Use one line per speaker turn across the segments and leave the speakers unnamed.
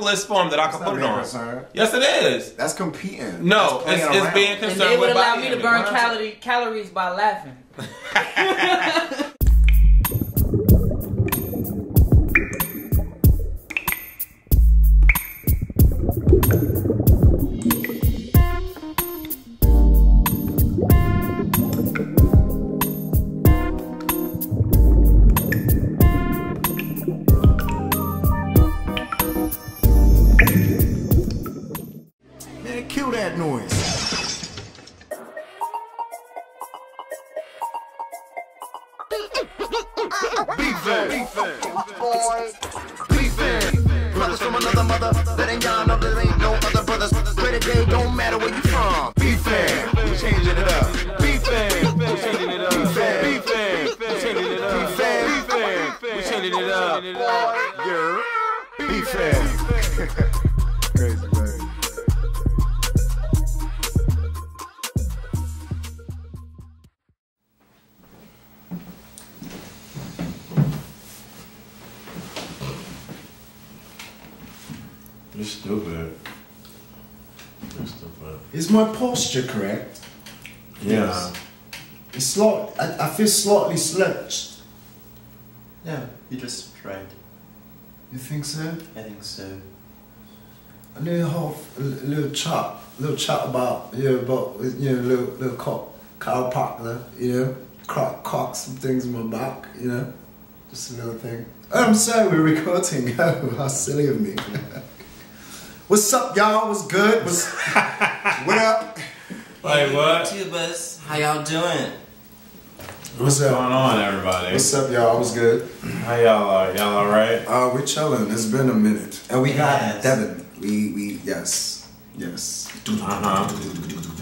vocalist form that I can put it on. Concern. Yes, it is.
That's competing.
No, it's being concerned with.
And they would allow me to burn calories by laughing.
Kill that noise. BFAM. Brothers from another mother. That ain't y'all know there ain't no other brothers. Where today don't matter where you from. BFAM. We changing it up. BFAM. We changing it up. BFAM. We changing it up. BFAM. We changing it up. Yeah. BFAM. Crazy, man.
You're stupid. You're stupid.
Is my posture correct?
Yeah.
Yes. It's slight. I feel slightly slouched.
Yeah, you just tried.
You think so?
I think so.
A little chat about little chiropractor, cock some things in my back, just a little thing. I'm sorry, we're recording. Oh, how silly of me. What's up, y'all? What's good? What up?
Like what?
YouTubers, how y'all doing?
What's
going on, everybody?
What's up, y'all? What's good?
How y'all are? Y'all alright?
We're chilling. It's been a minute. And we got Devin. Yes.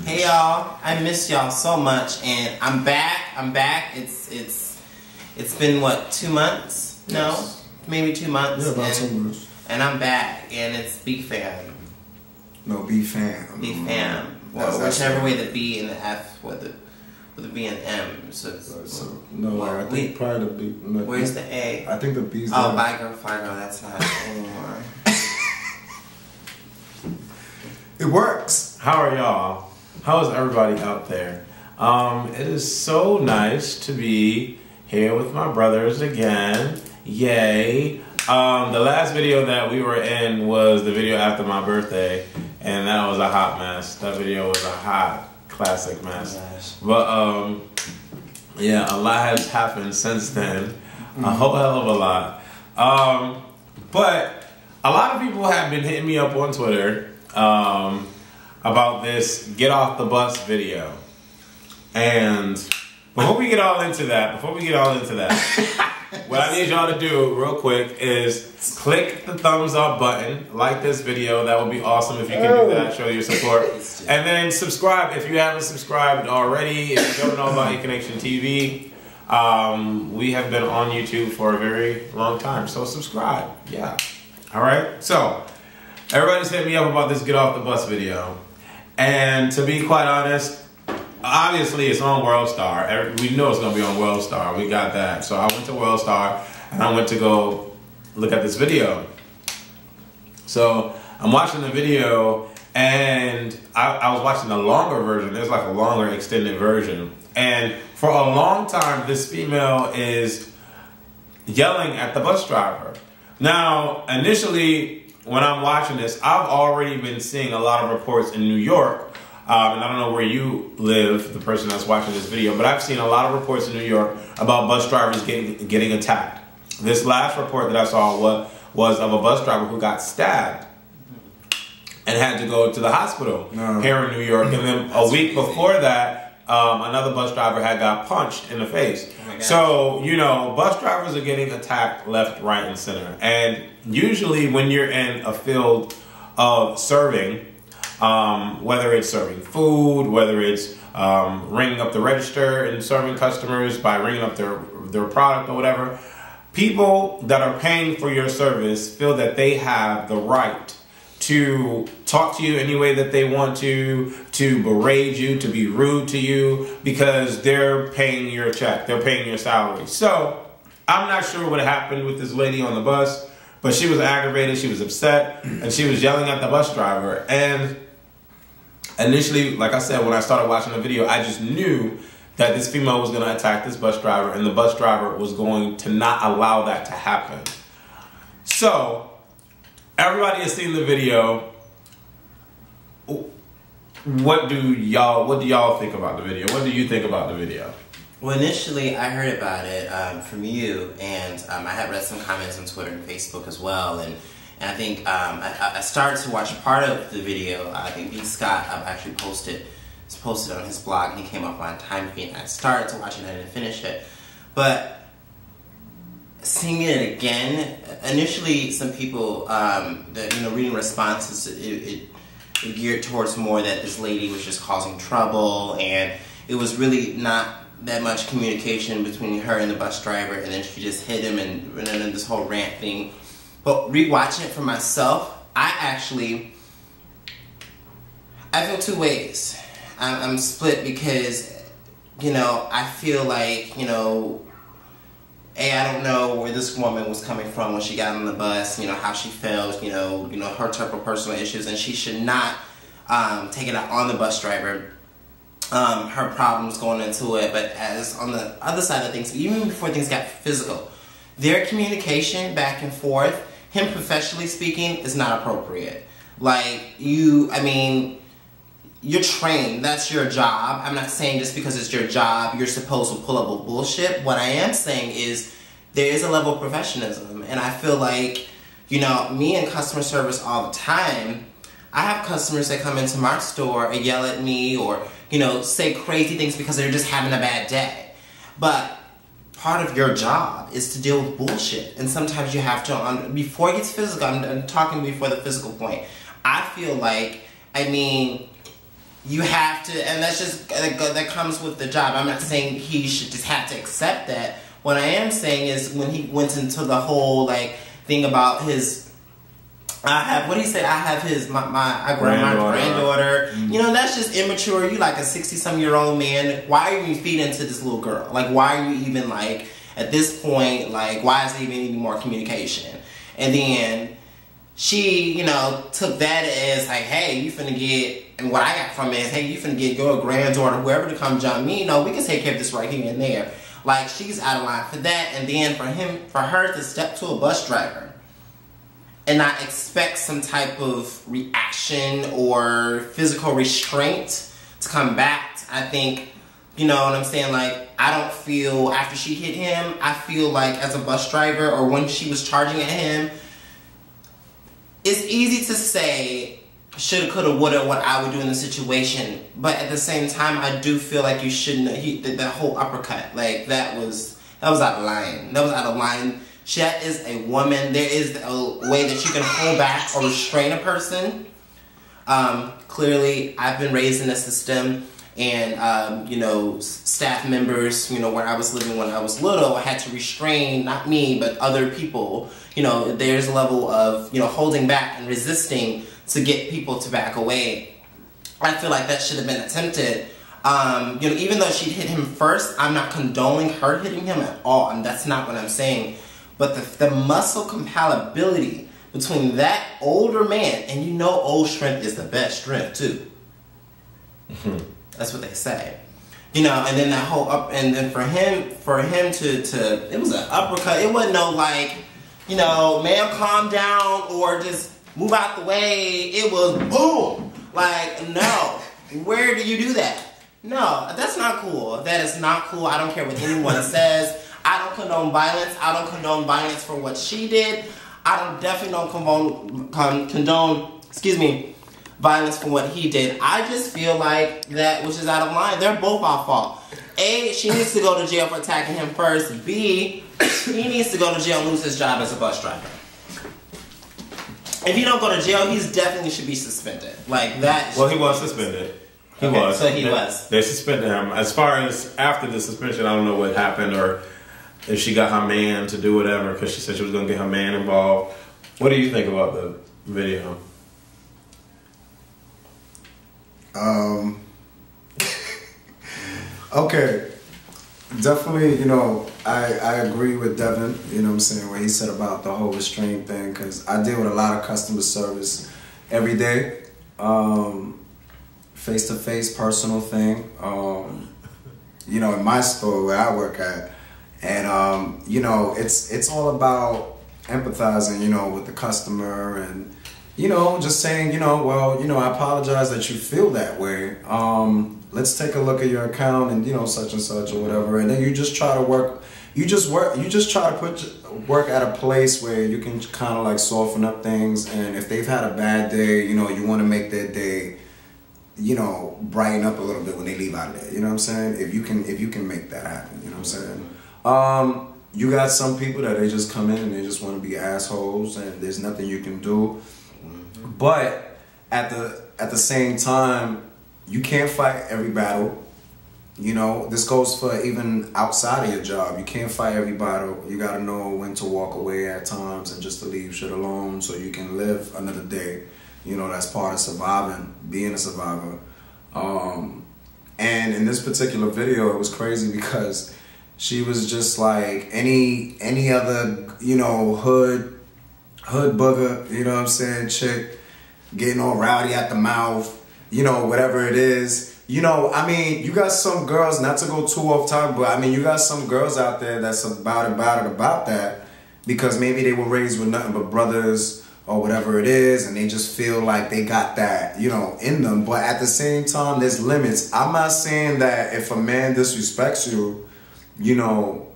Hey y'all, I miss y'all so much, and I'm back. It's been what, 2 months? Yes. No, maybe 2 months.
Yeah, about 2 months.
And I'm back, and it's BFAM.
No, BFAM.
BFAM. Well, whichever way the B and the F, with the B and M.
I think probably the B. No,
where's the A?
I think the B's.
Oh, bye girl, fire girl. That's not anymore.
It works.
How are y'all? How is everybody out there? It is so nice to be here with my brothers again. Yay. The last video that we were in was the video after my birthday, and that was a hot mess. That video was a hot classic mess. But yeah, a lot has happened since then. A whole hell of a lot. But a lot of people have been hitting me up on Twitter about this get off the bus video. And before we get all into that, what I need y'all to do real quick is click the thumbs up button, like this video. That would be awesome if you can do that, show your support. And then subscribe if you haven't subscribed already. If you don't know about Aconnectiontv, we have been on YouTube for a very long time, so subscribe. Yeah. Alright, so everybody's hit me up about this get off the bus video. And to be quite honest, obviously it's on WorldStar. We know it's going to be on WorldStar. We got that. So I went to WorldStar and I went to go look at this video. So I'm watching the video and I was watching the longer version. There's like a longer extended version. And for a long time, this female is yelling at the bus driver. Now, initially, when I'm watching this, I've already been seeing a lot of reports in New York. And I don't know where you live, the person that's watching this video, but I've seen a lot of reports in New York about bus drivers getting attacked. This last report that I saw was of a bus driver who got stabbed and had to go to the hospital here in New York. And then a week before that, another bus driver had got punched in the face. So, bus drivers are getting attacked left, right, and center. And usually when you're in a field of serving, whether it's serving food, whether it's ringing up the register and serving customers by ringing up their product or whatever, people that are paying for your service feel that they have the right to talk to you any way that they want to berate you, to be rude to you, because they're paying your check, they're paying your salary. So I'm not sure what happened with this lady on the bus, But she was aggravated, she was upset, and she was yelling at the bus driver. And initially, like I said, when I started watching the video, I just knew that this female was going to attack this bus driver, and the bus driver was going to not allow that to happen. So, everybody has seen the video. What do y'all think about the video? What do you think about the video?
Well, initially I heard about it from you, and I had read some comments on Twitter and Facebook as well, and I think I started to watch part of the video. I think B. Scott actually posted on his blog, and he came up on Time Feed, and I started to watch it and I didn't finish it. But seeing it again, initially some people, reading responses, it geared towards more that this lady was just causing trouble, and it was really not that much communication between her and the bus driver, and then she just hit him and then this whole rant thing. But rewatching it for myself, I feel two ways. I'm split because, I feel like, I don't know where this woman was coming from when she got on the bus, how she felt, her type of personal issues, and she should not take it out on the bus driver. Her problems going into it, but as on the other side of things, even before things got physical, their communication back and forth, him professionally speaking, is not appropriate. Like, you're trained, that's your job. I'm not saying just because it's your job, you're supposed to pull up with bullshit. What I am saying is, there is a level of professionalism, and I feel like, me in customer service all the time, I have customers that come into my store and yell at me or, say crazy things because they're just having a bad day. But part of your job is to deal with bullshit. And sometimes you have to, before it gets physical, I'm talking before the physical point. I feel like, you have to, and that's just, that comes with the job. I'm not saying he should just have to accept that. What I am saying is when he went into the whole, thing about his, my granddaughter.
Mm-hmm.
That's just immature. You like a 60-some-year-old man. Why are you feeding into this little girl? Why are you even, at this point, why is there even any more communication? And then she, took that as, hey, you finna get, and what I got from it is, hey, you finna get your granddaughter, whoever to come jump me. No, we can take care of this right here and there. She's out of line for that. And then for her to step to a bus driver and not expect some type of reaction or physical restraint to come back, I think, you know what I'm saying? I don't feel, after she hit him, I feel like as a bus driver or when she was charging at him, it's easy to say, shoulda, coulda, woulda, what I would do in the situation. But at the same time, I do feel like you shouldn't, that whole uppercut, that was out of line. That was out of line. That is a woman. There is a way that you can hold back or restrain a person. Clearly, I've been raised in a system, and staff members, where I was living when I was little, I had to restrain, not me, but other people. There's a level of, holding back and resisting to get people to back away. I feel like that should have been attempted. Even though she hit him first, I'm not condoning her hitting him at all, and that's not what I'm saying. But the muscle compatibility between that older man, and old strength is the best strength too.
Mm-hmm.
That's what they say. And then that whole and then for him to it was an uppercut. It wasn't no ma'am, calm down or just move out the way. It was boom. No. Where do you do that? No, that's not cool. That is not cool. I don't care what anyone says. I don't condone violence. I don't condone violence for what she did. I definitely don't condone violence for what he did. I just feel like that was just out of line. They're both our fault. A, she needs to go to jail for attacking him first. B, he needs to go to jail and lose his job as a bus driver. If he don't go to jail, he definitely should be suspended.
Well, he was suspended. He was.
So he was.
They suspended him. As far as after the suspension, I don't know what happened or if she got her man to do whatever because she said she was going to get her man involved. What do you think about the video?
Okay. definitely, you know, I agree with Devin, you know what I'm saying, what he said about the whole restraint thing, because I deal with a lot of customer service every day, face-to-face personal thing, you know, in my store where I work at, and, you know, it's all about empathizing, you know, with the customer and, you know, just saying, you know, well, you know, I apologize that you feel that way. Let's take a look at your account and, you know, such and such or whatever. And then you just try to work, you just try to work at a place where you can kind of like soften up things. And if they've had a bad day, you know, you want to make their day, you know, brighten up a little bit when they leave out of there. You know what I'm saying? If you can make that happen, you know what I'm saying? You got some people that they just come in and they just want to be assholes and there's nothing you can do. But at the same time, you can't fight every battle. You know, this goes for even outside of your job. You can't fight every battle. You gotta know when to walk away at times and just to leave shit alone so you can live another day. You know, that's part of surviving, being a survivor. And in this particular video, it was crazy because she was just like any other, you know, hood booger, you know what I'm saying, chick, getting all rowdy at the mouth, you know, whatever it is. You know, I mean, you got some girls, not to go too off topic, but I mean, you got some girls out there that's about that because maybe they were raised with nothing but brothers or whatever it is, and they just feel like they got that, you know, in them. But at the same time, there's limits. I'm not saying that if a man disrespects you, you know,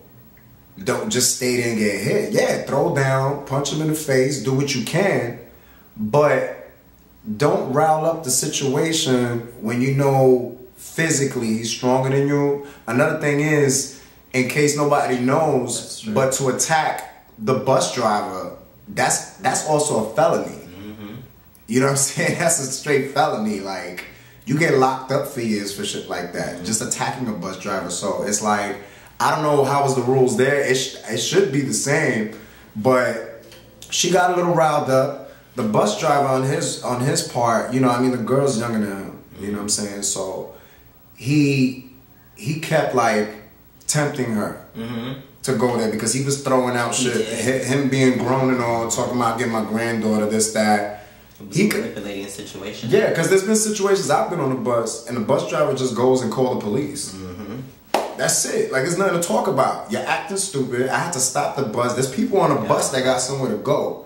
don't just stay there and get hit. Yeah, throw down, punch him in the face, do what you can, but don't rile up the situation when you know physically he's stronger than you. Another thing is, in case nobody knows, but to attack the bus driver, that's also a felony. Mm-hmm. You know what I'm saying? That's a straight felony. Like, you get locked up for years for shit like that. Mm-hmm. Just attacking a bus driver. So it's like, I don't know how was the rules there. It should be the same, but she got a little riled up. The bus driver on his part, you know, I mean, the girl's younger than him, you know what I'm saying? So he kept like tempting her to go there because he was throwing out shit. Him being grown and all, talking about getting my granddaughter, this, that.
He manipulating a situation.
Yeah, because there's been situations I've been on the bus and the bus driver just goes and calls the police. That's it. Like, there's nothing to talk about. You're acting stupid. I had to stop the bus. There's people on the bus that got somewhere to go.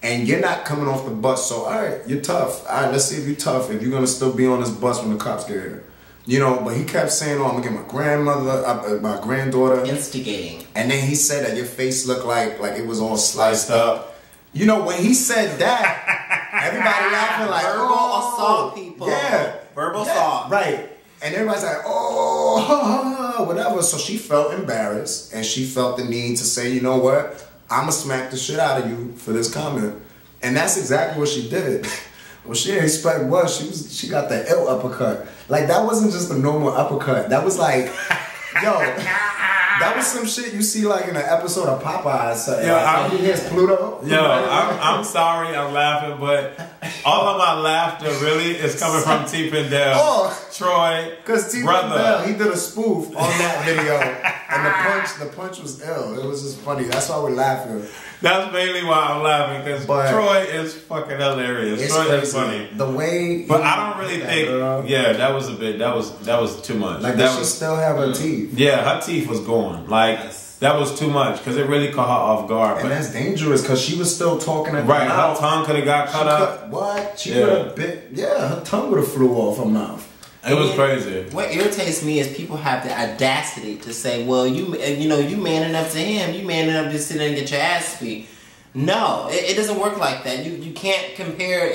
And you're not coming off the bus, so all right, you're tough. All right, let's see if you're tough. If you're gonna still be on this bus when the cops get here, you know. But he kept saying, "Oh, I'm gonna get my grandmother, my granddaughter."
Instigating.
And then he said that your face looked like it was all sliced up. You know, when he said that, everybody laughing like,
verbal assault, people.
Yeah,
verbal assault.
Right. And everybody's like, oh, whatever. So she felt embarrassed, and she felt the need to say, you know what? I'ma smack the shit out of you for this comment. And that's exactly what she did. What she didn't expect was she got the ill uppercut. Like, that wasn't just a normal uppercut. That was like, yo, that was some shit you see like in an episode of Popeyes. Yo, here's Pluto.
Yo, I'm sorry I'm laughing, but all of my laughter really is coming from T. Pendel.
Oh,
Troy,
because T. Pendel, he did a spoof on that video, and the punch was ill. It was just funny. That's why we're laughing.
That's mainly why I'm laughing, because Troy is fucking hilarious. Troy is funny.
The way,
but I don't really think. Yeah, that was a bit. That was too much.
Like, does she still have her teeth?
Yeah, her teeth was gone. Like, that was too much because it really caught her off guard.
And that's dangerous because she was still talking at
right. Her tongue could have got cut up.
What? She would have bit. Yeah, her tongue would have flew off her mouth.
It was crazy.
What irritates me is people have the audacity to say, "Well, you know, you man enough to him. You man enough to sit there and get your ass beat." No, it doesn't work like that. You can't compare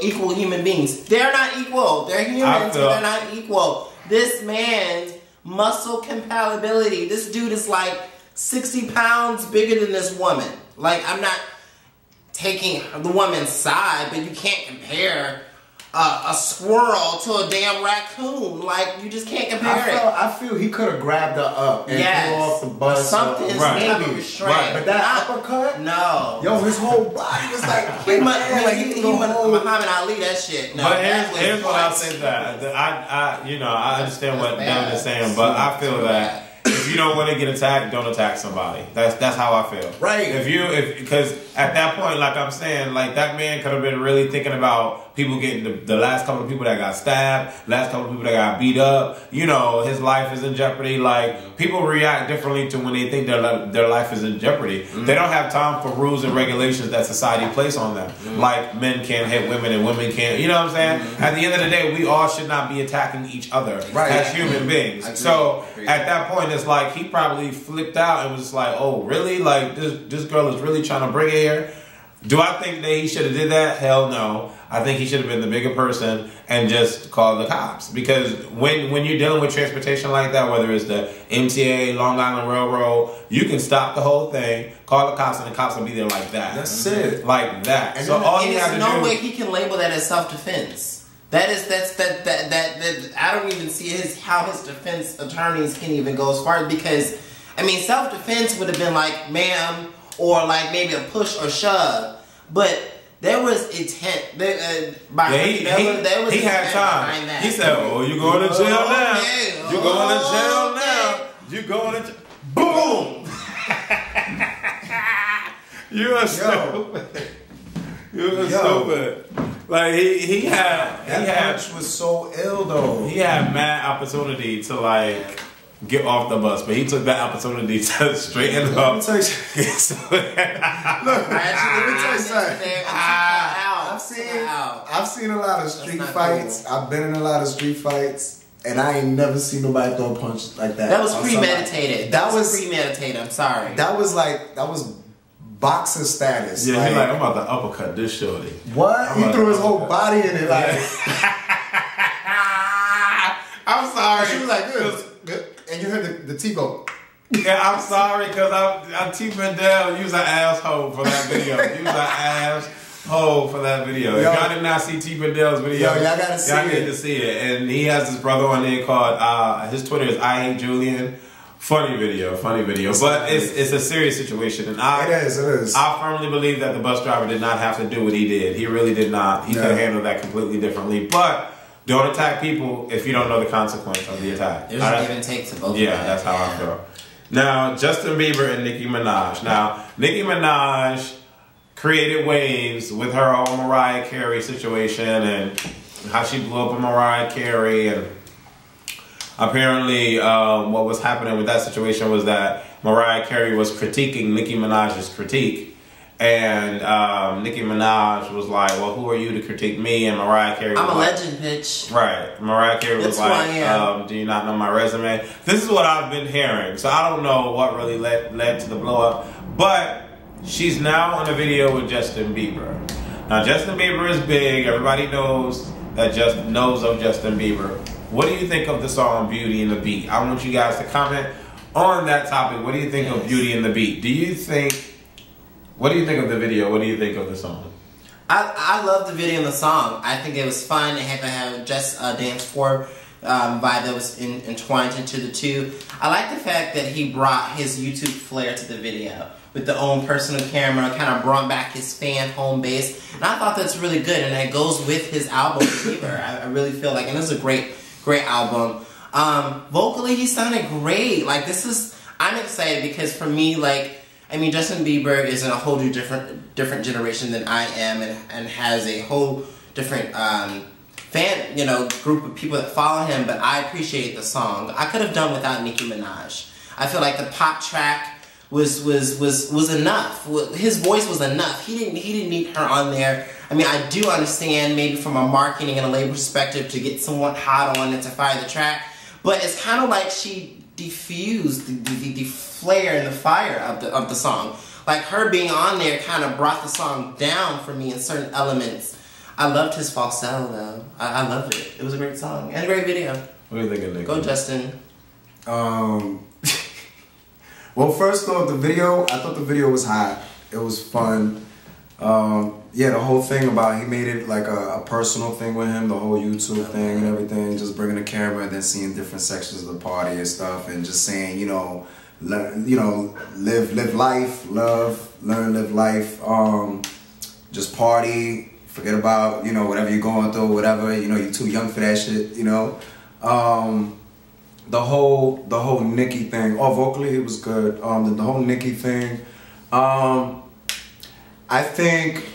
equal human beings. They're not equal. They're humans, but they're not equal. This man's muscle compatibility. This dude is like 60 pounds bigger than this woman. Like, I'm not taking the woman's side, but you can't compare a squirrel to a damn raccoon. Like, you just can't compare it.
I feel he could have grabbed her up and threw off the bus.
Something's maybe
right. But that uppercut?
No.
Yo, his whole body was like,
he Muhammad Ali, that shit. No,
but here's what I'll say that. I understand what Devin is saying, but I feel that it's if you don't want to get attacked, don't attack somebody. That's how I feel.
Right.
Because at that point, like I'm saying, like that man could have been really thinking about people getting the last couple of people that got stabbed, last couple of people that got beat up. You know, his life is in jeopardy. Like people react differently to when they think their life is in jeopardy. They don't have time for rules and regulations that society place on them. Like men can't hit women and women can't. You know what I'm saying? At the end of the day, we all should not be attacking each other as human beings. So at that point, it's like he probably flipped out and was like, "Oh, really? Like this girl is really trying to bring it here." Do I think that he should have did that? Hell no. I think he should have been the bigger person and just called the cops. Because when you're dealing with transportation like that, whether it's the MTA, Long Island Railroad, you can stop the whole thing, call the cops, and the cops will be there like that.
That's it.
Like that.
And
so all you have to do...
There's no way he can label that as self-defense. That I don't even see how his defense attorneys can even go as far as, because I mean self-defense would have been like ma'am, or like maybe a push or shove, but there was intent. There was
he had time. He said, "Oh, you going to jail now? You going to jail now? You going to boom? You are stupid. You are stupid." Like he had
punch was so ill though.
He had mad opportunity to like get off the bus, but he took that opportunity to straighten up.
Let me tell you something. Look, let me tell you something. I've seen a lot of street fights.
Cool.
I've been in a lot of street fights, and I ain't never seen nobody throw a punch like that.
That was premeditated. That was premeditated. I'm sorry.
That was boxer status.
Yeah, he's like, I'm about to uppercut this shorty.
What? He threw his whole body in it. Like,
I'm sorry.
she was like, good. And you heard the T go.
Yeah, I'm sorry, because I'm T. Brandell. You was an asshole for that video. You was an asshole for that video. If y'all did not see T. Brandell's video,
y'all gotta see it.
Y'all need to see it. And he has this brother on there called, his Twitter is I Hate Julian. Funny video. But it's a serious situation. And it is. I firmly believe that the bus driver did not have to do what he did. He really did not. He could have handled that completely differently. But don't attack people if you don't know the consequence of the attack.
There's a give and take to both of them.
Yeah, that's how I feel. Now, Justin Bieber and Nicki Minaj. Now, Nicki Minaj created waves with her whole Mariah Carey situation and how she blew up on Mariah Carey. And apparently, what was happening with that situation was that Mariah Carey was critiquing Nicki Minaj's critique. And Nicki Minaj was like, well, who are you to critique me? And Mariah Carey was
I'm a
like,
legend, bitch.
Right. Mariah Carey was like, do you not know my resume? This is what I've been hearing. So I don't know what really led to the blow up. But she's now on a video with Justin Bieber. Now, Justin Bieber is big. Everybody knows of Justin Bieber. What do you think of the song Beauty and the Beat? I want you guys to comment on that topic. What do you think of Beauty and the Beat? What do you think of the video? What do you think of the song?
I love the video and the song. I think it was fun. It had to have just a dance floor vibe that was entwined into the two. I like the fact that he brought his YouTube flair to the video with the own personal camera, kind of brought back his fan home base. And I thought that's really good, and it goes with his album, Bieber. I really feel like, and this is a great album. Vocally, he sounded great. Like, I'm excited because for me, like, I mean, Justin Bieber is in a whole different generation than I am, and has a whole different fan, group of people that follow him. But I appreciate the song. I could have done without Nicki Minaj. I feel like the pop track was enough. His voice was enough. He didn't need her on there. I mean, I do understand maybe from a marketing and a label perspective to get someone hot on it to fire the track, but it's kind of like she diffused the flair and the fire of the song. Like, her being on there kind of brought the song down for me in certain elements. I loved his falsetto though. I loved it. It was a great song and a great video.
What do you think of Nicki?
Go Justin.
Well, first off, I thought the video was hot. It was fun. Yeah, the whole thing about, he made it like a personal thing with him, the whole YouTube thing and everything, just bringing the camera and then seeing different sections of the party and stuff, and just saying, live life, love, learn, live life, just party, forget about, whatever you're going through, whatever, you're too young for that shit, the whole Nicki thing. Oh, vocally it was good. The whole Nicki thing. I think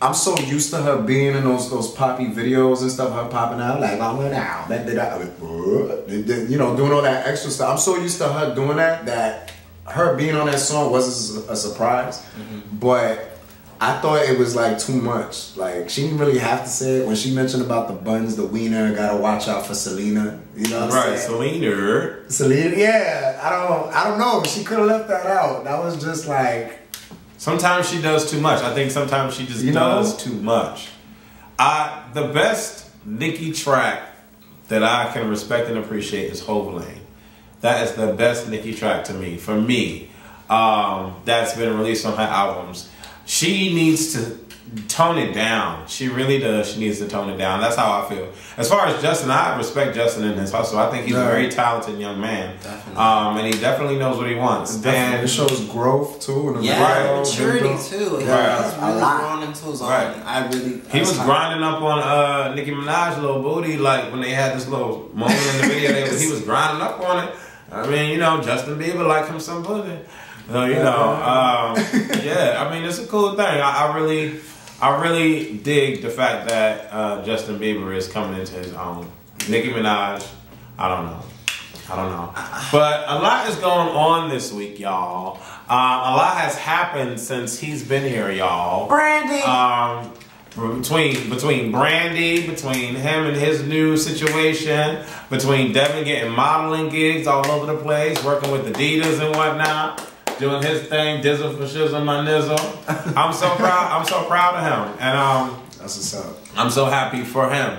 I'm so used to her being in those poppy videos and stuff. Her popping out like I went out, you know, doing all that extra stuff. I'm so used to her doing that her being on that song wasn't a surprise. But I thought it was like too much. Like she didn't really have to say it when she mentioned about the buns, the wiener. Gotta watch out for Selena. You know what I'm saying? Selena. Yeah. I don't know. She could have left that out. That was just like.
Sometimes she does too much. I think sometimes she just does too much. The best Nicki track that I can respect and appreciate is Hove Lane. That is the best Nicki track to me. For me, that's been released on her albums. She needs to tone it down. She really does. She needs to tone it down. That's how I feel. As far as Justin, I respect Justin in his hustle. I think he's a very talented young man. Definitely. And he definitely knows what he wants. And
it shows growth too. And
maturity too.
Yeah.
He's really grown into his own.
He was grinding up on Nicki Minaj's little booty, like when they had this little moment in the video. He was grinding up on it. I mean, you know, Justin Bieber like him some booty. So, you know, yeah, I mean, it's a cool thing. I really dig the fact that Justin Bieber is coming into his own. Nicki Minaj, I don't know. But a lot is going on this week, y'all. A lot has happened since he's been here, y'all.
Brandi!
Between Brandi, between him and his new situation, between Devin getting modeling gigs all over the place, working with Adidas and whatnot. Doing his thing, dizzle for shizzle my nizzle. I'm so proud of him. And
that's what's up.
I'm so happy for him.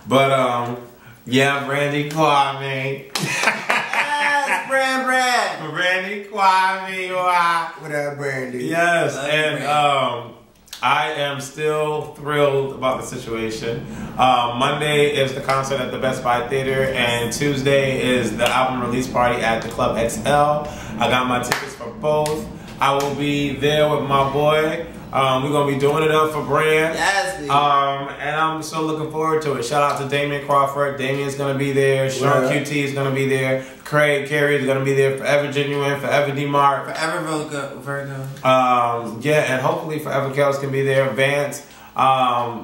But yeah, Brandi Kwame.
Yes,
Brandi Kwame.
What up, Brandi?
Yes,
Love
and I am still thrilled about the situation. Monday is the concert at the Best Buy Theater, and Tuesday is the album release party at the Club XL. I got my tickets for both. I will be there with my boy. We're going to be doing it up for Brand.
Yes,
and I'm so looking forward to it. Shout out to Damien Crawford. Damien's going to be there. Sean QT is going to be there. Craig Carey is going to be there. Forever Genuine. Forever D-Mark.
Forever Virgo.
Yeah, and hopefully Forever Kels can be there. Vance,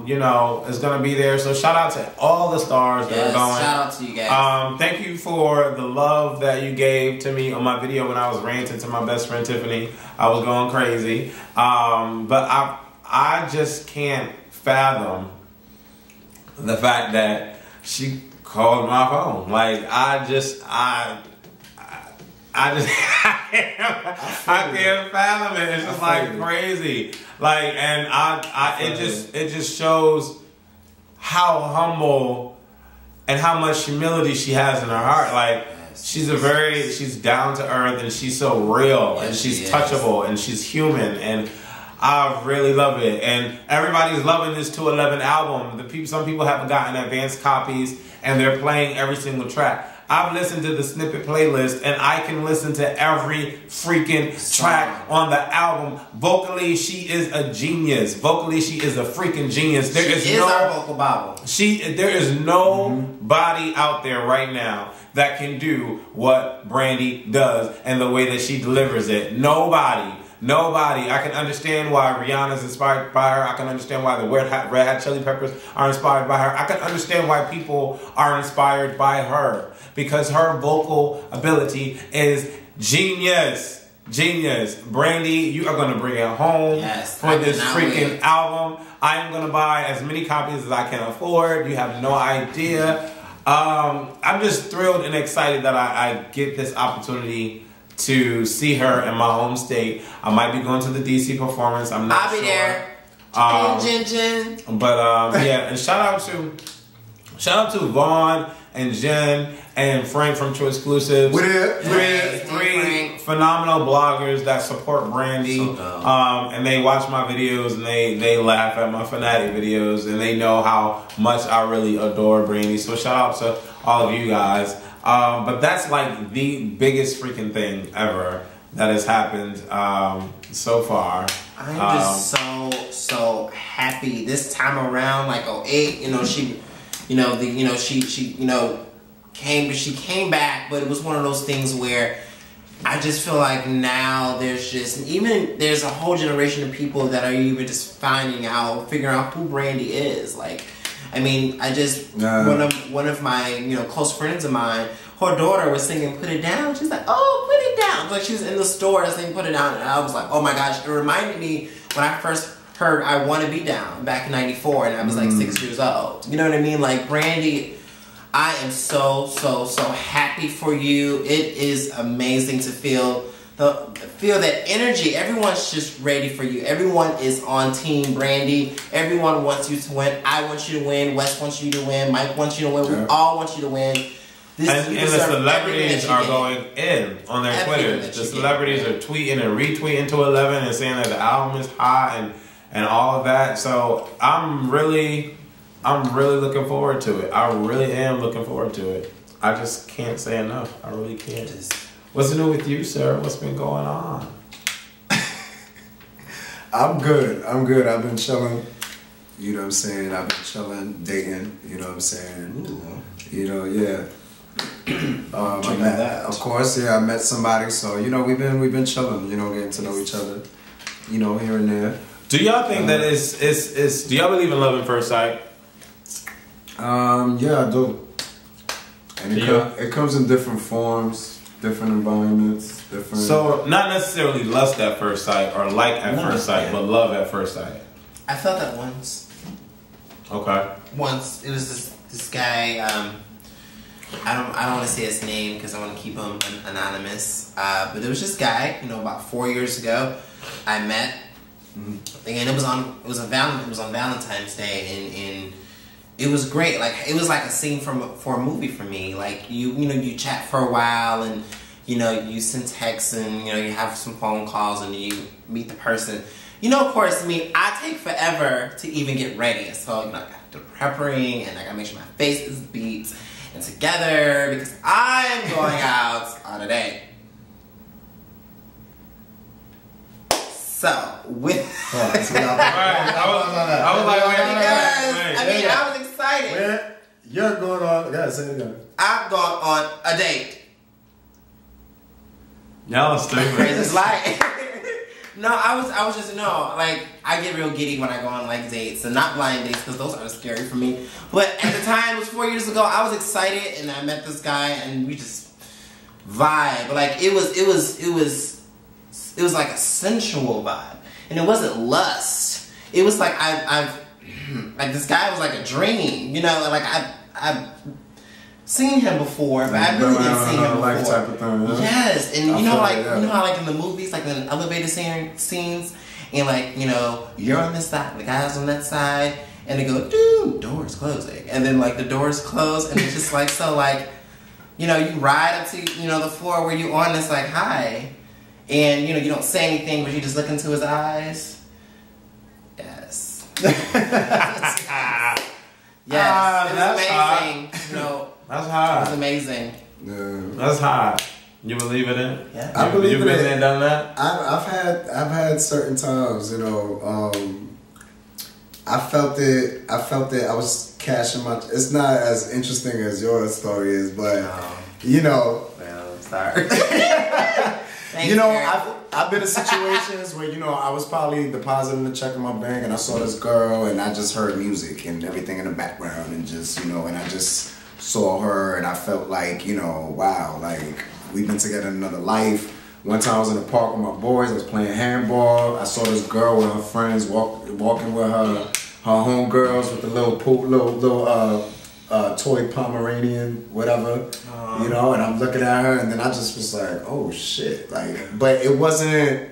you know, is going to be there. So shout out to all the stars that are going.
Shout out to you guys.
Thank you for the love that you gave to me on my video when I was ranting to my best friend Tiffany. I was going crazy. But I just can't fathom the fact that she called my phone. Like I can't fathom it. It's just like crazy. Like, and it just shows how humble and how much humility she has in her heart. Like, she's down to earth and she's so real and she's touchable and she's human, and I really love it. And everybody's loving this 211 album. Some people haven't gotten advanced copies and they're playing every single track. I've listened to the snippet playlist and I can listen to every freaking track on the album. Vocally, she is a genius. Vocally, she is a freaking genius. There is
our vocal Bible.
There is nobody out there right now that can do what Brandi does and the way that she delivers it. Nobody. I can understand why Rihanna's inspired by her. I can understand why the Red Hot Chili Peppers are inspired by her. I can understand why people are inspired by her, because her vocal ability is genius. Brandi, you are going to bring it home for this freaking album. I am going to buy as many copies as I can afford. You have no idea. I'm just thrilled and excited that I get this opportunity to see her in my home state. I might be going to the DC performance. I'm not sure.
I'll be there.
But yeah, and shout out to Vaughn and Jen and Frank from True Exclusives. Three phenomenal bloggers that support Brandi. And they watch my videos and they laugh at my fanatic videos and they know how much I really adore Brandi. So shout out to all of you guys. But that's like the biggest freaking thing ever that has happened so far.
I'm just so happy this time around. Like 08, she she came back, but it was one of those things where I just feel like now there's a whole generation of people that are even just figuring out who Brandi is. Like, I mean, one of my close friends of mine, her daughter was singing "Put It Down." She's like, "Oh, put it down!" Like she was in the store singing "Put It Down," and I was like, "Oh my gosh!" It reminded me when I first heard "I Want to Be Down" back in '94, and I was like 6 years old. You know what I mean? Like, Brandi, I am so happy for you. It is amazing to feel that energy. Everyone's just ready for you. Everyone is on team Brandi. Everyone wants you to win. I want you to win. Wes wants you to win. Mike wants you to win. We all want you to win.
And the celebrities are going in on their Twitter. The celebrities are tweeting and retweeting to 11 and saying that the album is hot and all of that. So I'm really looking forward to it. I really am looking forward to it. I just can't say enough. I really can't. What's new with you, sir? What's been going on?
I'm good. I've been chilling. You know what I'm saying? I've been chilling, dating. You know what I'm saying? Ooh. You know, yeah. Of course, yeah. I met somebody, so we've been chilling. Getting to know each other. Here and there.
Do y'all think that it's? Do y'all believe in love at first sight?
Yeah, I do. And it comes in different forms, different environments, different.
So not necessarily lust at first sight or like at first sight, but love at first sight.
I felt that once.
Okay.
Once it was this guy. I don't want to say his name because I want to keep him anonymous. But there was this guy, about 4 years ago, I met, and it was on Valentine's Day, and it was great. Like, it was like a scene for a movie for me. Like, you chat for a while, and you send texts, and you have some phone calls, and you meet the person. Of course, I take forever to even get ready. So I got to do prepping, and I gotta make sure my face is beat and together because I'm going out on a date. So with
I was like, wait.
I was excited.
You're going on. Guys, say it again.
I've gone on a date.
Y'all are stupid.
It's like no, I was just like I get real giddy when I go on like dates and not blind dates because those are scary for me. But at the time, it was 4 years ago. I was excited and I met this guy and we just vibe. Like it was like a sensual vibe, and it wasn't lust. It was like like this guy was like a dream, like I've seen him before, but I really didn't see him before.
Type of thing, yeah.
Yes, and you know how like in the movies, like in elevator scenes, and like you're on this side, the guy's on that side, and they go, dude, doors closing, and then like the doors close, and it's just like so like you ride up to the floor where you on this like hi, and you don't say anything, but you just look into his eyes. Yes. Yes, it's amazing.
That's hot.
It's amazing.
Yeah.
That's hot. You believe it in?
Yeah.
I believe
You've been there and done that?
I've had certain times, I felt it. I was cashing my. It's not as interesting as your story is, but
Well, sorry.
I've been in situations where I was probably depositing the check in my bank, and I saw this girl, and I just heard music and everything in the background, and just and I just saw her, and I felt like wow, like we've been together in another life. One time I was in the park with my boys. I was playing handball. I saw this girl with her friends walking with her homegirls with the little toy Pomeranian, whatever, and I'm looking at her, and then I just was like, oh shit, like, but it wasn't,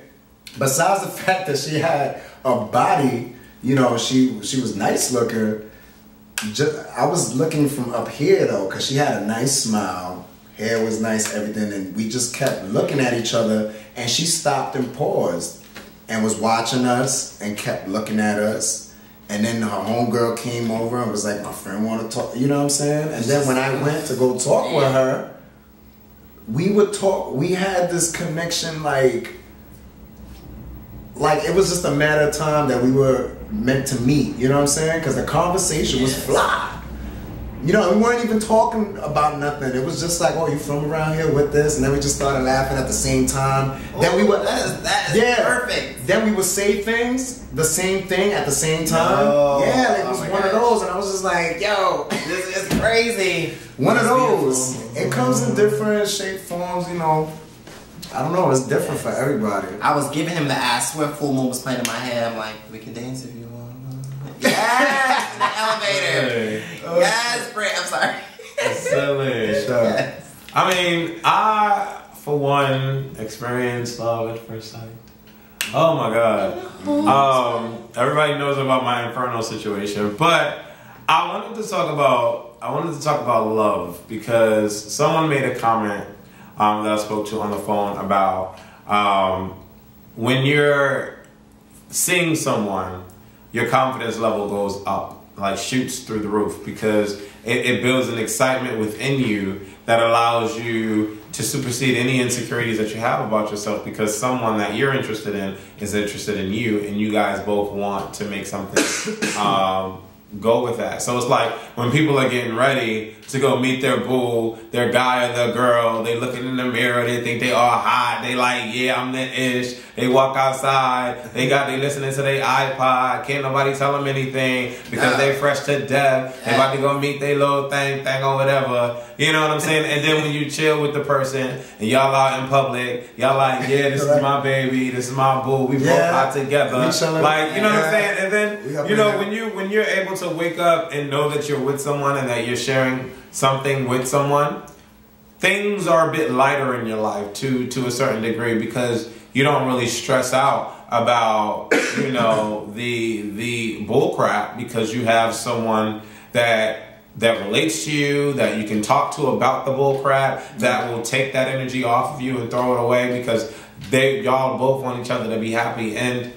besides the fact that she had a body, she was nice looking, I was looking from up here though, because she had a nice smile, hair was nice, everything, and we just kept looking at each other, and she stopped and paused, and was watching us, and kept looking at us. And then her homegirl came over and was like, my friend want to talk, you know what I'm saying? And then when I went to go talk with her, we would talk, we had this connection like it was just a matter of time that we were meant to meet, you know what I'm saying? Because the conversation was fly. You know, we weren't even talking about nothing. It was just like, oh, you from around here with this? And then we just started laughing at the same time. Then we would,
that is perfect.
Then we would say things, the same thing at the same time.
No.
Yeah, like, it was one of those. And I was just like, yo,
this is crazy.
One of those. It comes in different shape, forms, you know. I don't know, it's different for everybody.
I was giving him the ass swear full moon was playing in my head. I'm like, we can dance if you want. Yes, in the elevator. Yes, Brent, I'm sorry.
Silly.
Yes.
I mean, I, for one, experienced love at first sight. Oh my God. Everybody knows about my Inferno situation, but I wanted to talk about love because someone made a comment that I spoke to on the phone about when you're seeing someone, your confidence level goes up, like shoots through the roof, because it builds an excitement within you that allows you to supersede any insecurities that you have about yourself, because someone that you're interested in is interested in you, and you guys both want to make something go with that. So it's like when people are getting ready to go meet their boo, their guy or their girl, they looking in the mirror, they think they all hot, they like, yeah, I'm the ish. They walk outside, they listening to their iPod, can't nobody tell them anything because they fresh to death. They about to go meet their little thing or whatever. You know what I'm saying? And then when you chill with the person and y'all out in public, y'all like, yeah, this is my baby, this is my boo, we both out together. Like, you know what I'm saying? And then, you know, when you're able to wake up and know that you're with someone and that you're sharing something with someone, things are a bit lighter in your life to a certain degree, because you don't really stress out about, you know, the bull crap, because you have someone that relates to you, that you can talk to about the bull crap, that will take that energy off of you and throw it away, because y'all both want each other to be happy. And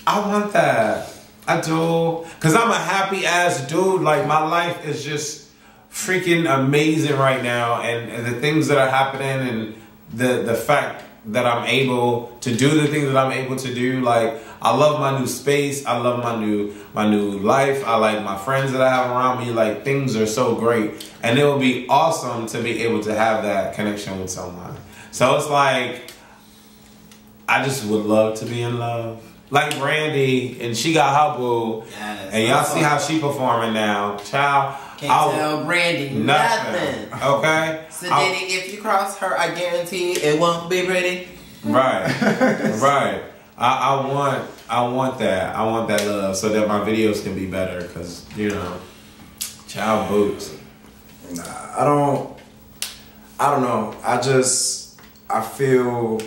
I want that. I do. Because I'm a happy ass dude. Like, my life is just freaking amazing right now, and the things that are happening, and the fact that I'm able to do the things that I'm able to do. Like, I love my new space, I love my new life, I like my friends that I have around me. Like, things are so great, and it would be awesome to be able to have that connection with someone. So it's like, I just would love to be in love. Like Brandi, and she got her boo, and y'all see how she performing now. Child,
can't tell Brandi nothing.
Okay?
So Diddy, if you cross her, I guarantee it won't be pretty.
Right. Right. I want that. I want that love so that my videos can be better, because, you know, child boots.
Nah, I don't know. I feel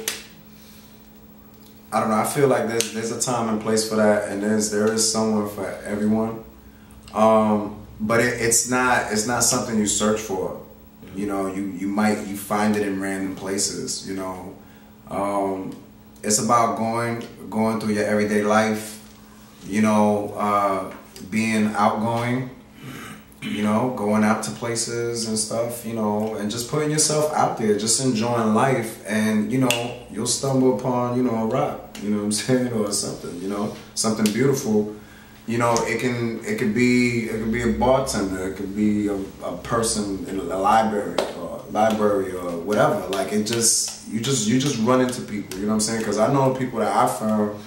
like there's a time and place for that, and there is someone for everyone. But it's not something you search for. You know, you find it in random places. You know, it's about going through your everyday life. You know, being outgoing. You know, going out to places and stuff, you know, and just putting yourself out there, just enjoying life, and, you know, you'll stumble upon, you know, a rock, you know what I'm saying, or something, you know, something beautiful. You know, it could be a bartender, it could be a person in a library or whatever. Like, you just run into people, you know what I'm saying? Because I know people that I found,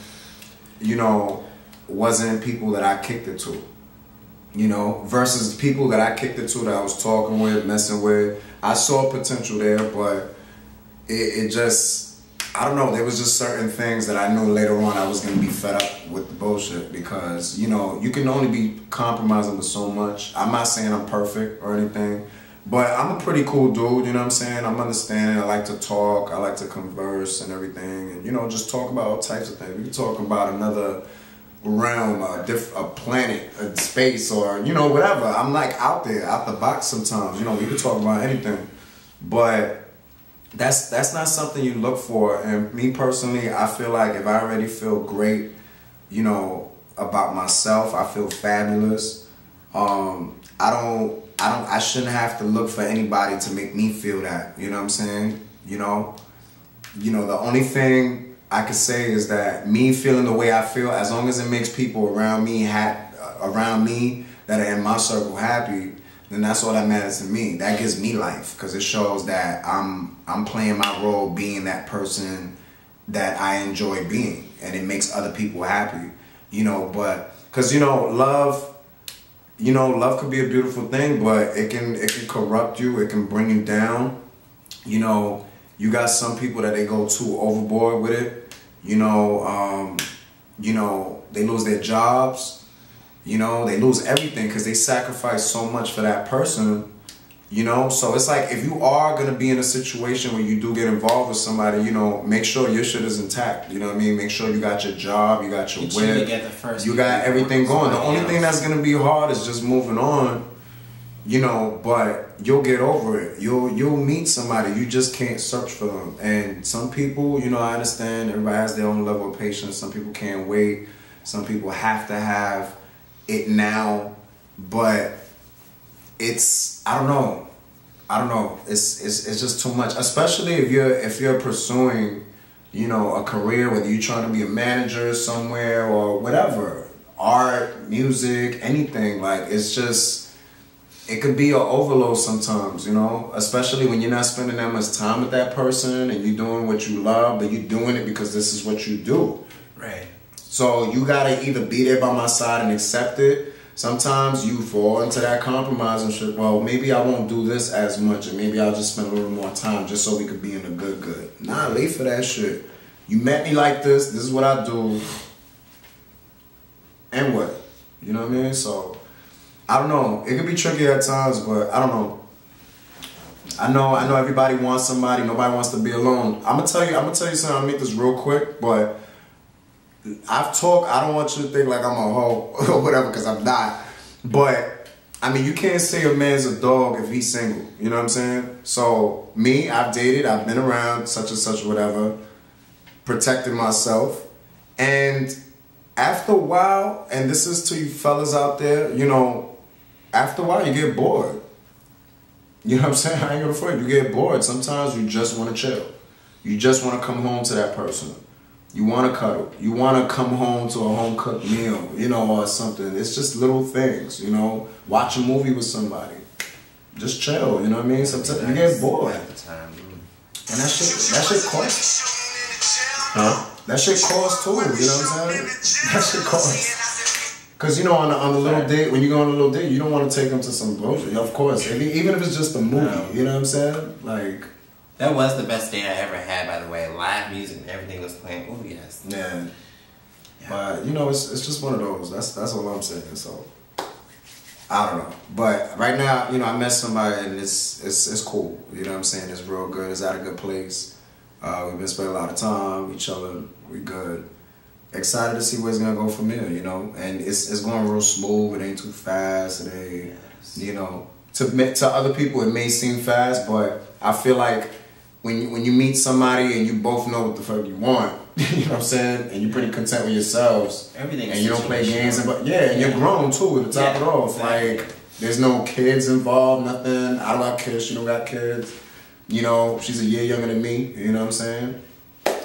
you know, wasn't people that I kicked it to. You know, versus people that I kicked it to, that I was talking with, messing with. I saw potential there, but it just, I don't know, there was just certain things that I knew later on I was going to be fed up with the bullshit, because, you know, you can only be compromising with so much. I'm not saying I'm perfect or anything, but I'm a pretty cool dude, you know what I'm saying? I'm understanding, I like to talk, I like to converse and everything, and, you know, just talk about all types of things. We can talk about another realm, a planet, a space, or, you know, whatever. I'm like out there, out the box sometimes. You know, we can talk about anything, but that's not something you look for. And me personally, I feel like if I already feel great, you know, about myself, I feel fabulous. I shouldn't have to look for anybody to make me feel that. You know what I'm saying? You know, the only thing I could say is that me feeling the way I feel, as long as it makes people around me that are in my circle happy,
then that's all that matters to me. That gives me life because it shows that I'm playing my role, being that person that I enjoy being, and it makes other people happy. You know, but because love could be a beautiful thing, but it can corrupt you. It can bring you down. You know, you got some people that they go too overboard with it. You know, they lose their jobs. You know, they lose everything because they sacrifice so much for that person. You know, so it's like if you are going to be in a situation where you do get involved with somebody, you know, make sure your shit is intact. You know what I mean? Make sure you got your job, you got your whip, you got everything going. The only thing that's going to be hard is just moving on, you know, but you'll get over it. You'll meet somebody. You just can't search for them. And some people, you know, I understand everybody has their own level of patience. Some people can't wait. Some people have to have it now, but it's I don't know. It's just too much, especially if you're pursuing, you know, a career, whether you're trying to be a manager somewhere or whatever, art, music, anything. Like it's just it could be an overload sometimes, you know, especially when you're not spending that much time with that person and you're doing what you love, but you're doing it because this is what you do.
Right.
So you gotta either be there by my side and accept it. Sometimes you fall into that compromise and shit. Well, maybe I won't do this as much, and maybe I'll just spend a little more time just so we could be in the good. Nah, leave for that shit. You met me like this. This is what I do. And what? You know what I mean? So I don't know. It could be tricky at times, but I don't know. I know everybody wants somebody. Nobody wants to be alone. I'm gonna tell you something. I'll make this real quick, but I've talked. I don't want you to think like I'm a hoe or whatever, because I'm not. But I mean, you can't say a man's a dog if he's single. You know what I'm saying? So me, I've dated. I've been around such and such, whatever, protecting myself. And after a while, and this is to you fellas out there, you know, after a while you get bored. You know what I'm saying? I ain't gonna front. You get bored. Sometimes you just want to chill. You just want to come home to that person. You want to cuddle. You want to come home to a home-cooked meal, you know, or something. It's just little things, you know. Watch a movie with somebody. Just chill, you know what I mean? Sometimes you get bored. And that shit costs. Huh? That shit costs too, you know what I'm saying? That shit costs. Because, you know, on a little date, when you go on a little date, you don't want to take them to some bullshit. Of course. Even if it's just a movie, you know what I'm saying? Like...
That was the best date I ever had, by the way. Live music and everything was playing. Oh, yes.
Yeah. But, you know, it's just one of those. That's all I'm saying. So, I don't know. But right now, you know, I met somebody and it's cool. You know what I'm saying? It's real good. It's at a good place. We've been spending a lot of time. We chilling. We good. Excited to see where it's going to go from here, you know? And it's going real smooth. It ain't too fast. It ain't, you know... To other people, it may seem fast, but I feel like when you meet somebody and you both know what the fuck you want, you know what I'm saying, and you're pretty content with yourselves,
everything,
and you don't play games, and you're grown too. To top it off, exactly. Like there's no kids involved, nothing. I don't got kids, she don't got kids. You know, she's a year younger than me. You know what I'm saying?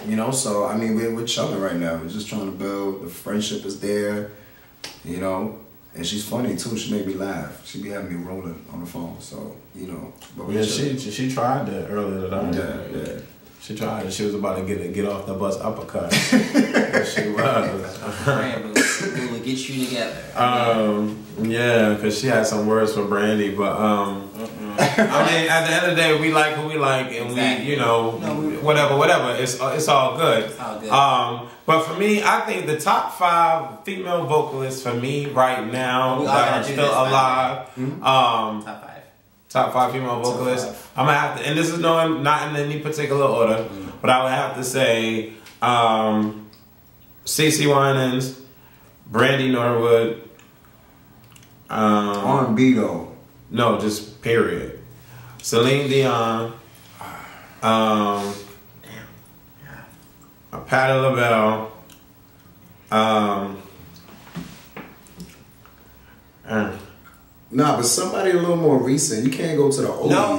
You know, so I mean, we're chilling right now. We're just trying to build. The friendship is there. You know. And she's funny too. She made me laugh. She be having me rolling on the phone. So, you know. But
yeah, she tried that earlier today.
Yeah.
She tried it. She was about to get off the bus uppercut. She was.
We'll get you together.
Yeah, because she had some words for Brandi, but I mean, at the end of the day, we like who we like, and exactly. We, you know, whatever. It's all good.
It's all good.
But for me, I think the top 5 female vocalists for me right now that are still alive. Top 5 female vocalists. I'm gonna have to, and this is not in any particular order, but I would have to say Stacey Winans, Brandi Norwood.
R&B though.
No, just period. Celine Dion. Patti LaBelle.
Nah, but somebody a little more recent. You can't go to the oldies.
No,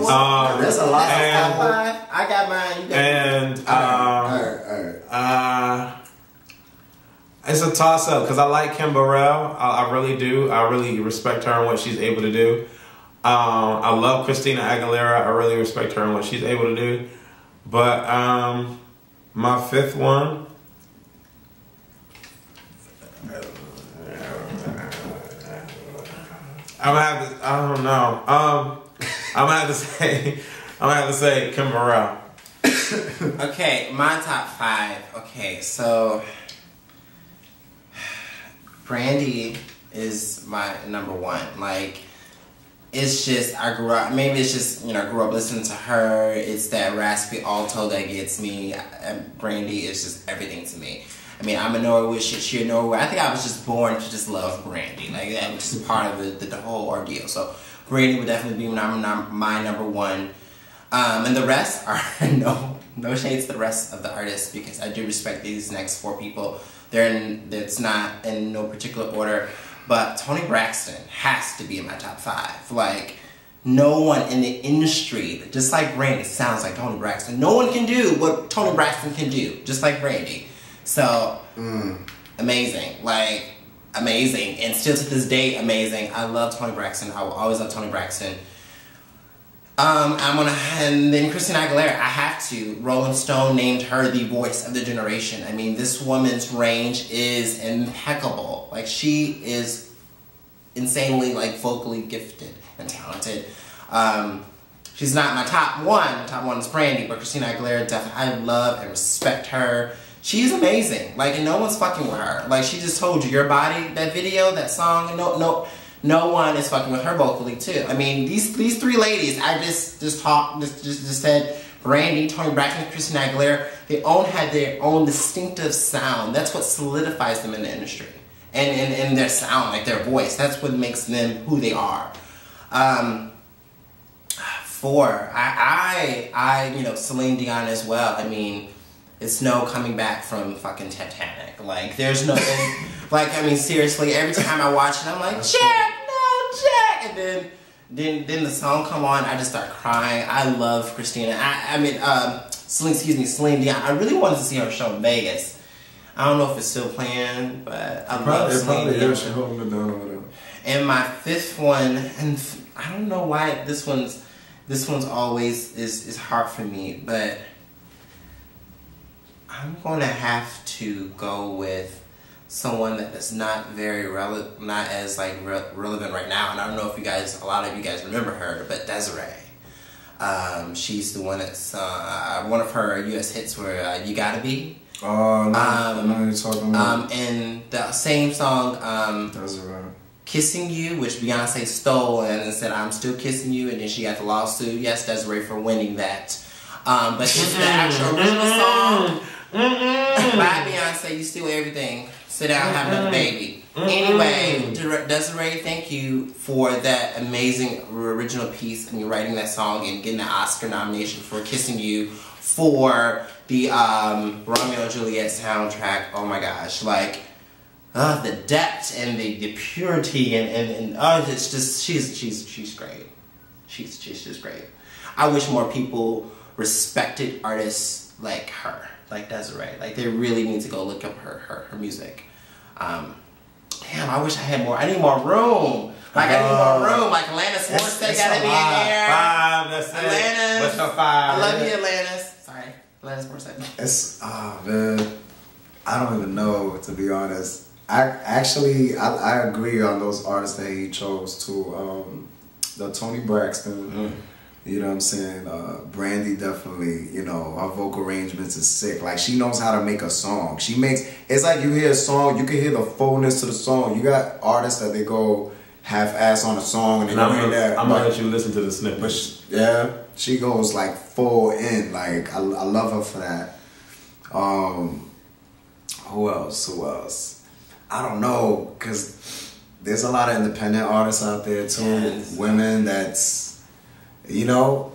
that's a lot.
I got mine. You got
mine.
It's a toss-up because I like Kim Burrell. I really do. I really respect her and what she's able to do. I love Christina Aguilera. I really respect her and what she's able to do. But my fifth one. I'm gonna have to. I don't know. I'm gonna have to say Kim Burrell.
Okay, my top 5. Okay, so Brandi is my number 1. Like, it's just, I grew up, maybe it's just, you know, I grew up listening to her. It's that raspy alto that gets me. Brandi is just everything to me. I mean, I'm a Norway, she's a Norway. I think I was just born to just love Brandi. Like, that was just part of the whole ordeal. So, Brandi would definitely be my number 1. And the rest are, no shades to the rest of the artists, because I do respect these next 4 people. It's not in no particular order. But Toni Braxton has to be in my top 5. Like, no one in the industry, just like Brandi, sounds like Toni Braxton. No one can do what Toni Braxton can do, just like Brandi. So, amazing. Like, amazing. And still to this day, amazing. I love Toni Braxton. I will always love Toni Braxton. And then Christina Aguilera, I have to. Rolling Stone named her the voice of the generation. I mean, this woman's range is impeccable. Like, she is insanely, like, vocally gifted and talented. She's not my top 1. My top 1 is Brandi, but Christina Aguilera, definitely, I love and respect her. She's amazing. Like, and no one's fucking with her. Like, she just told you, Your Body, that video, that song, no one is fucking with her vocally too. I mean, these 3 ladies, I just said, Brandi, Toni Braxton, Christina Aguilera, they all had their own distinctive sound. That's what solidifies them in the industry. And their sound, like their voice, that's what makes them who they are. 4, you know, Celine Dion as well. I mean, it's no coming back from fucking Titanic. Like, there's no, like, I mean, seriously, every time I watch it, I'm like, Jack, no, Jack! And then the song come on, I just start crying. I love Christina. Celine Dion. I really wanted to see her show in Vegas. I don't know if it's still playing, but I love Celine Dion.
She's holding it down over there.
And my 5th one, and I don't know why this one's always is hard for me, but I'm going to have to go with someone that is not very not as like relevant right now. And I don't know if a lot of you guys remember her, but Desiree. She's the one that's one of her US hits were "You Gotta Be."
Oh no, I know you're talking about.
And the same song,
Desiree.
Kissing You, which Beyonce stole and said, I'm still kissing you, and then she got the lawsuit. Yes, Desiree for winning that. But it's the actual original song by Beyonce, You Steal Everything. Sit down, have another baby. Anyway, Desiree, thank you for that amazing original piece and you writing that song and getting the Oscar nomination for Kissing You for the Romeo and Juliet soundtrack. Oh my gosh, like the depth and the purity and it's just she's great. She's just great. I wish more people respected artists like her, like Desiree. Like they really need to go look up her music. Damn, I wish I had more. I need more room. Like I need more room. Like Alanis Morissette gotta be in there.
5, that's it.
Alanis.
What's your 5?
I love you, Alanis. Sorry, Alanis Morissette.
It's man, I don't even know, to be honest. I agree on those artists that he chose too. The Toni Braxton, you know what I'm saying? Brandi definitely, you know, her vocal arrangements is sick. Like she knows how to make a song. It's like you hear a song, you can hear the fullness to the song. You got artists that they go half-ass on a song and they go in there.
I'm gonna let you listen to the snippet.
But she goes like full in. Like I love her for that. Who else? I don't know, cause there's a lot of independent artists out there too. Yes. Women that's, you know,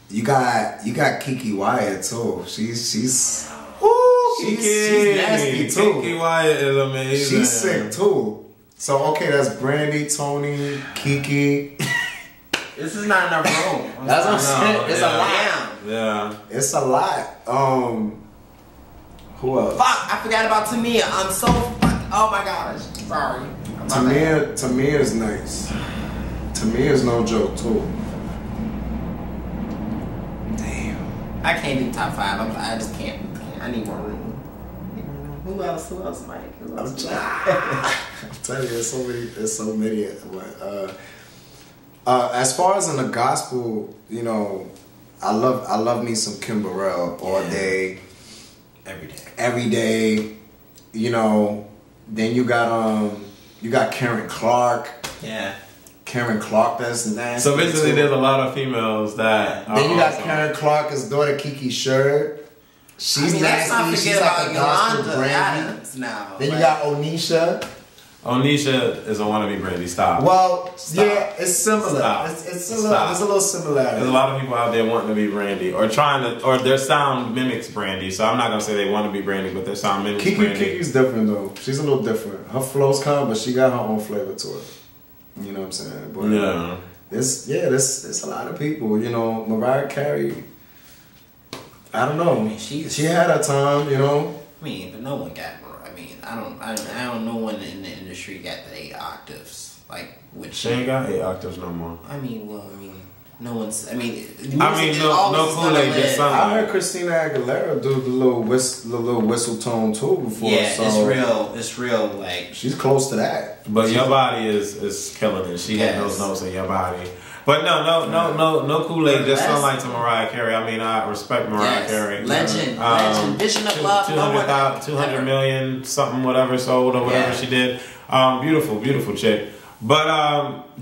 you got Kiki Wyatt too. She's nasty too.
Kiki Wyatt is amazing.
She's sick too. So okay, that's Brandi, Toni, Kiki.
This is not enough room.
That's what I'm saying. It's a
lot.
Yeah.
It's a lot. Who else?
Fuck, I forgot about Tamia. I'm so oh my gosh. Sorry.
Tamia is nice.
me is no joke too.
Damn. I can't do top 5. I just can't. I need more room. Who else, Mike? Who else?
I'm telling you, there's so many. As far as in the gospel, you know, I love me some Kim Burrell all day, every day. You know, then you got Karen Clark.
Yeah.
Karen Clark, that's nasty.
So basically, there's a lot of females that.
Then you got Karen Clark's daughter, Kiki Sherrod. She's nasty.
Let's not forget
She's like a gospel
Yolanda
Brandi.
Adams now.
Then you got Onisha.
Onisha is a wannabe Brandi. Stop.
Well,
Stop.
yeah, it's similar.
Stop.
It's a
Stop.
little, there's a little similarity.
There's a lot of people out there wanting to be Brandi or trying to, or their sound mimics Brandi. So I'm not gonna say they want to be Brandi, but their sound mimics Brandi.
Kiki's different though. She's a little different. Her flow's calm, but she got her own flavor to it. You know what I'm saying? But
yeah.
There's a lot of people. You know, Mariah Carey. I don't know.
I mean, she
had her time. You know.
I mean, but no one got. I mean, I don't. No one in the industry got the 8 octaves. Like, which
She ain't got 8 octaves no more.
No one's.
No Kool-Aid just sung.
I heard Christina Aguilera do the little whistle tone too before.
Yeah,
so
it's real. Like,
she's close to that.
But your body is killing it. She had those notes in your body. But no Kool-Aid just sung like to Mariah Carey. I mean, I respect Mariah Carey.
Legend. Vision of Love.
200 million something whatever sold or whatever she did. Beautiful chick. But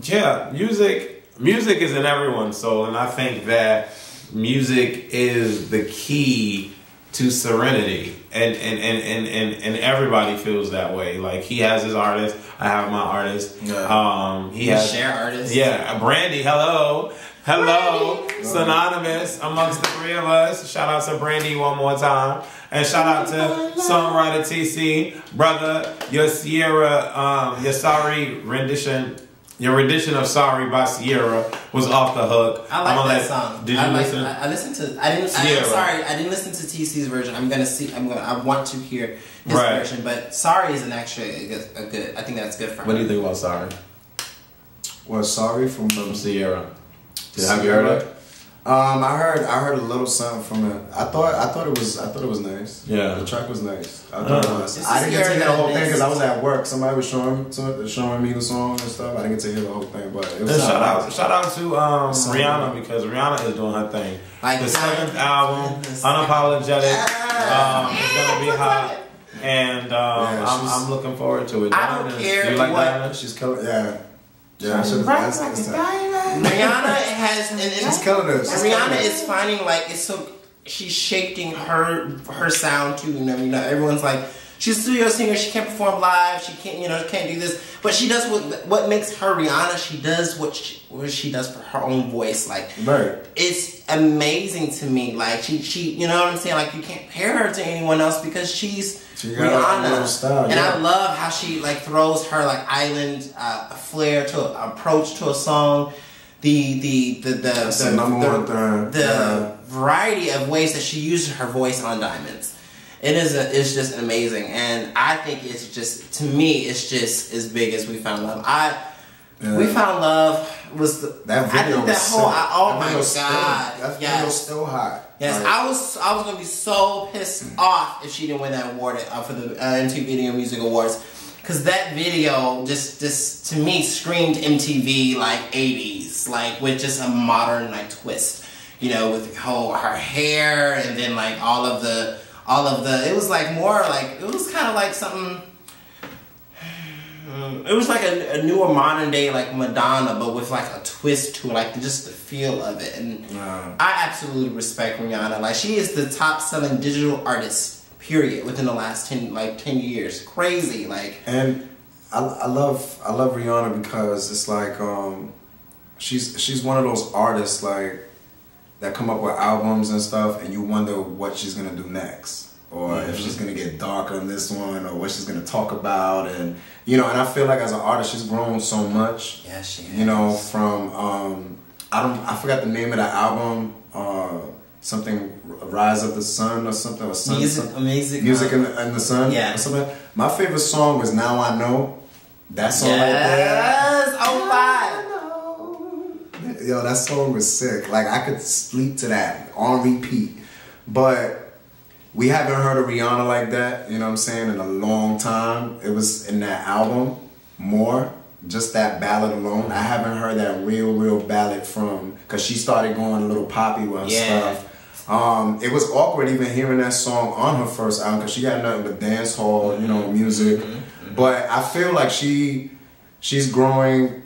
yeah, music is in everyone's soul, and I think that music is the key to serenity, and everybody feels that way. Like, he has his artist, I have my artist.
Yeah.
He has
share artists.
Yeah, Brandi. Hello, synonymous amongst the 3 of us. Shout out to Brandi one more time, and shout out to songwriter TC, brother. Your Sierra, your Sorry rendition. Your rendition of "Sorry" by Sierra was off the hook.
I like that song.
Did you listen?
I listened to. I'm sorry, I didn't listen to TC's version. I want to hear his version, but "Sorry" is actually a good. I think that's good for him.
What do you think about "Sorry"?
Well, "Sorry" from
Sierra. Have you heard it?
I heard a little something from it. I thought it was nice.
Yeah,
the track was nice. I didn't get to hear the whole thing because I was at work. Somebody was showing me the song and stuff. I didn't get to hear the whole thing, but it was
shout out to Rihanna, because Rihanna is doing her thing.
Like
the 7th album, Unapologetic, is gonna be hot, and I'm looking forward to it.
I don't care.
Do you like Diana?
She's killing. Yeah.
Rihanna has, and
she's killing us.
Rihanna is finding, like, it's so, she's shaping her sound too. You know, everyone's like, she's a studio singer. She can't perform live. She can't do this. But she does what makes her Rihanna. She does what she does for her own voice. Like, it's amazing to me. Like, she, you know what I'm saying? Like, you can't compare her to anyone else because she's Rihanna. Style, and I love how she, like, throws her, like, island flair to approach to a song. The variety of ways that she uses her voice on Diamonds. It's just amazing, and I think it's just, to me, it's just as big as We Found Love. We Found Love was
that video.
I think that whole, oh my god,
that video's still hot.
Yes, like, I was gonna be so pissed off if she didn't win that award for the MTV Video Music Awards, because that video just to me screamed MTV, like 80s, like with just a modern, like, twist, you know, with her hair, and then, like, all of the it was like more like, it was kind of like something. It was like a newer modern day, like, Madonna, but with, like, a twist to it, like, just the feel of it. And I absolutely respect Rihanna. Like, she is the top selling digital artist, period, within the last 10 years. Crazy, like.
And I love Rihanna because it's like she's one of those artists, like, that come up with albums and stuff, and you wonder what she's gonna do next, or if she's gonna get dark on this one, or what she's gonna talk about, and and I feel like as an artist, she's grown so much.
Yeah, she has.
You know, from I forgot the name of the album, something Rise of the Sun or something, or Sun,
Music
in the Sun, or something. My favorite song was Now I Know. That song right there.
Yes, oh my.
Yo, that song was sick. Like, I could sleep to that on repeat. But we haven't heard of Rihanna like that, you know what I'm saying, in a long time. It was in that album more, just that ballad alone. I haven't heard that real ballad from, because she started going a little poppy with her stuff. It was awkward even hearing that song on her first album, because she got nothing but dance hall, you know, music. But I feel like she's growing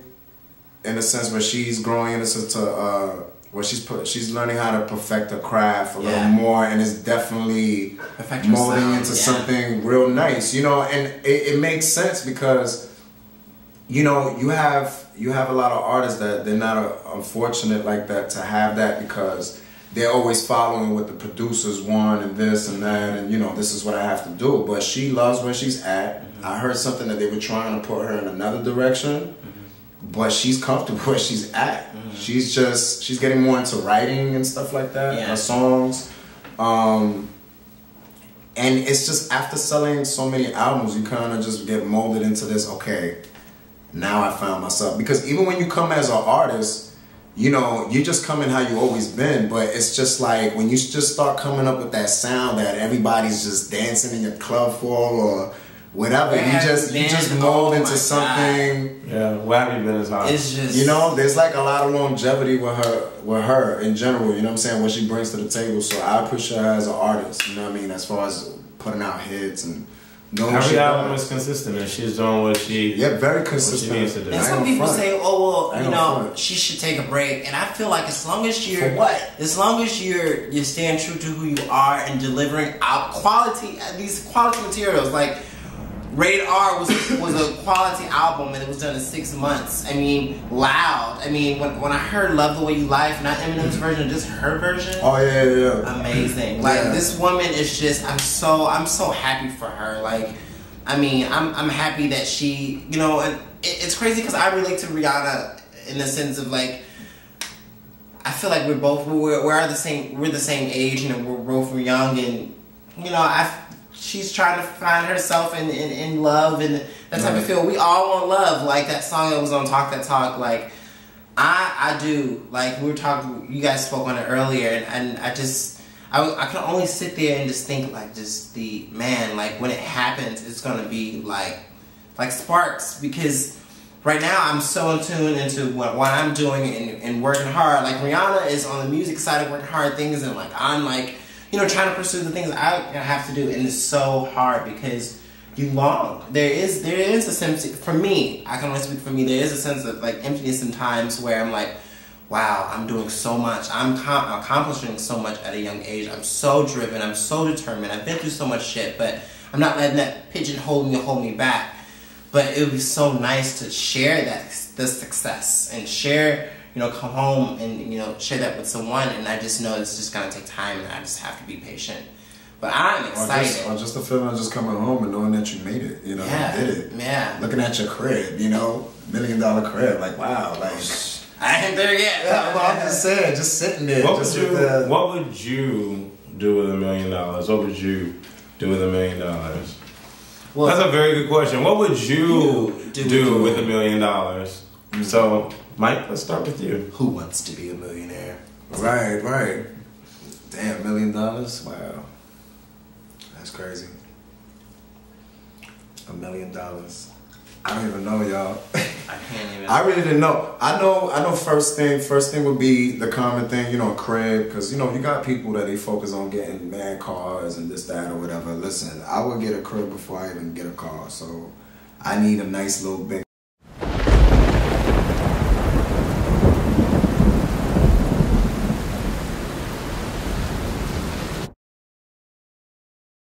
in a sense where she's growing in a sense to where she's learning how to perfect her craft a little more, and it's definitely molding into something real nice, you know. And it makes sense because, you know, you have a lot of artists that they're not unfortunate like that to have that, because they're always following what the producers want and this and that, and you know, this is what I have to do. But she loves where she's at. I heard something that they were trying to put her in another direction, but she's comfortable where she's at. She's getting more into writing and stuff like that, her songs. And it's just after selling so many albums, you kind of just get molded into this, okay, now I found myself. Because even when you come as an artist, you know, you just come in how you always been, but it's just like when you just start coming up with that sound that everybody's just dancing in your club for or whatever, you just mold into something.
Yeah, what have you been as hard?
It's just,
you know, there's like a lot of longevity with her in general, you know what I'm saying, what she brings to the table. So I appreciate her as an artist, you know what I mean, as far as putting out hits and doing
every album is consistent, and she's doing what she
very consistent.
What she needs to do.
And some people say, oh well, you know, she should take a break, and I feel like as long as you're as long as you're staying true to who you are and delivering out these quality materials, like Rated R was a quality album, and it was done in 6 months. I mean, loud. I mean, when I heard "Love the Way You Life," not Eminem's version, just her version.
Oh yeah.
Amazing. Like this woman is just. I'm so happy for her. Like, I mean, I'm happy that she, you know, and it's crazy because I relate to Rihanna in the sense of like, I feel like we're the same age, and we're both young, and you know, she's trying to find herself in love and that type of feel. We all want love, like that song that was on Talk That Talk. Like I do. Like we were talking, you guys spoke on it earlier, and I can only sit there and just think like, just the man. Like when it happens, it's gonna be like sparks, because right now I'm so in tune into what I'm doing and working hard. Like Rihanna is on the music side of working hard things, and like I'm like, you know, trying to pursue the things I have to do, and it's so hard because you long. There is a sense, for me, I can only speak for me, there is a sense of like emptiness sometimes where I'm like, wow, I'm doing so much. I'm accomplishing so much at a young age. I'm so driven. I'm so determined. I've been through so much shit, but I'm not letting that pigeonhole hold me back. But it would be so nice to share the success and share, you know, come home and, you know, share that with someone, and I just know it's just gonna take time, and I just have to be patient. But I'm excited.
Or just the feeling of just coming home and knowing that you made it, you know, you did it.
Yeah.
Looking at your crib, you know, $1 million crib, like wow, like
I ain't there yet.
Yeah, well, I'm just saying, just sitting there.
What would you do with $1 million? What would you do with $1 million? Well, that's a very good question. What would you do with $1 million? So, Mike, let's start with you.
Who wants to be a millionaire?
Right. Damn, $1 million? Wow. That's crazy. $1 million. I don't even know, y'all.
I can't even.
I really didn't know. I know first thing would be the common thing, you know, crib, because, you know, you got people that they focus on getting mad cars and this, that, or whatever. Listen, I would get a crib before I even get a car, so I need a nice little big